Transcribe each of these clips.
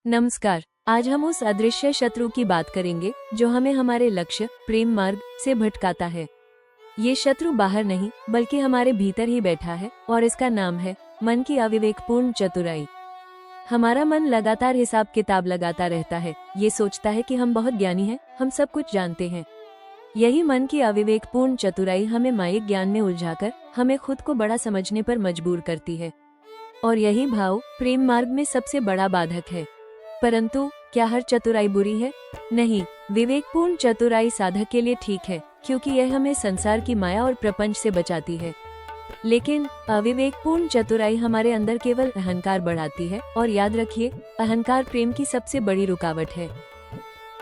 नमस्कार। आज हम उस अदृश्य शत्रु की बात करेंगे जो हमें हमारे लक्ष्य प्रेम मार्ग से भटकाता है। ये शत्रु बाहर नहीं बल्कि हमारे भीतर ही बैठा है और इसका नाम है मन की अविवेकपूर्ण चतुराई। हमारा मन लगातार हिसाब किताब लगाता रहता है। ये सोचता है कि हम बहुत ज्ञानी हैं, हम सब कुछ जानते हैं। यही मन की अविवेकपूर्ण चतुराई हमें मायिक ज्ञान में उलझाकर हमें खुद को बड़ा समझने पर मजबूर करती है। और यही भाव प्रेम मार्ग में सबसे बड़ा बाधक है। परंतु क्या हर चतुराई बुरी है? नहीं, विवेकपूर्ण चतुराई साधक के लिए ठीक है, क्योंकि यह हमें संसार की माया और प्रपंच से बचाती है। लेकिन अविवेकपूर्ण चतुराई हमारे अंदर केवल अहंकार बढ़ाती है। और याद रखिए, अहंकार प्रेम की सबसे बड़ी रुकावट है।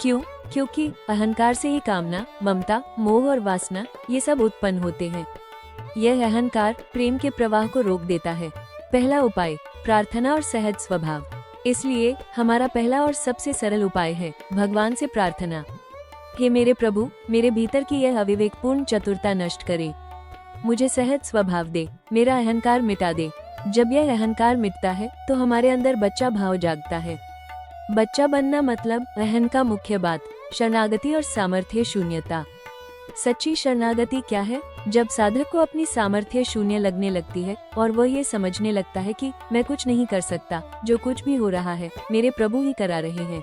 क्यों? क्योंकि अहंकार से ही कामना, ममता, मोह और वासना ये सब उत्पन्न होते हैं। यह अहंकार प्रेम के प्रवाह को रोक देता है। पहला उपाय, प्रार्थना और सहज स्वभाव। इसलिए हमारा पहला और सबसे सरल उपाय है भगवान से प्रार्थना। हे मेरे प्रभु, मेरे भीतर की यह अविवेकपूर्ण चतुरता नष्ट करे, मुझे सहज स्वभाव दे, मेरा अहंकार मिटा दे। जब यह अहंकार मिटता है तो हमारे अंदर बच्चा भाव जागता है। बच्चा बनना मतलब अहं का मुख्य बात, शरणागति और सामर्थ्य शून्यता। सच्ची शरणागति क्या है? जब साधक को अपनी सामर्थ्य शून्य लगने लगती है और वह ये समझने लगता है कि मैं कुछ नहीं कर सकता, जो कुछ भी हो रहा है मेरे प्रभु ही करा रहे हैं,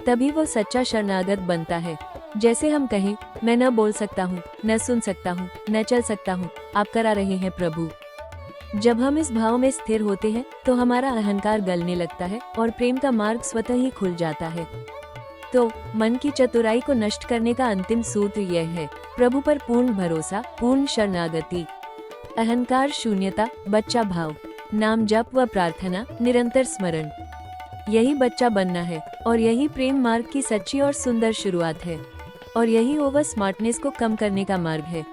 तभी वो सच्चा शरणागत बनता है। जैसे हम कहें, मैं न बोल सकता हूँ, न सुन सकता हूँ, न चल सकता हूँ, आप करा रहे हैं प्रभु। जब हम इस भाव में स्थिर होते हैं तो हमारा अहंकार गलने लगता है और प्रेम का मार्ग स्वतः ही खुल जाता है। तो मन की चतुराई को नष्ट करने का अंतिम सूत्र यह है, प्रभु पर पूर्ण भरोसा, पूर्ण शरणागति, अहंकार शून्यता, बच्चा भाव, नाम जप व प्रार्थना, निरंतर स्मरण। यही बच्चा बनना है और यही प्रेम मार्ग की सच्ची और सुंदर शुरुआत है। और यही ओवर स्मार्टनेस को कम करने का मार्ग है।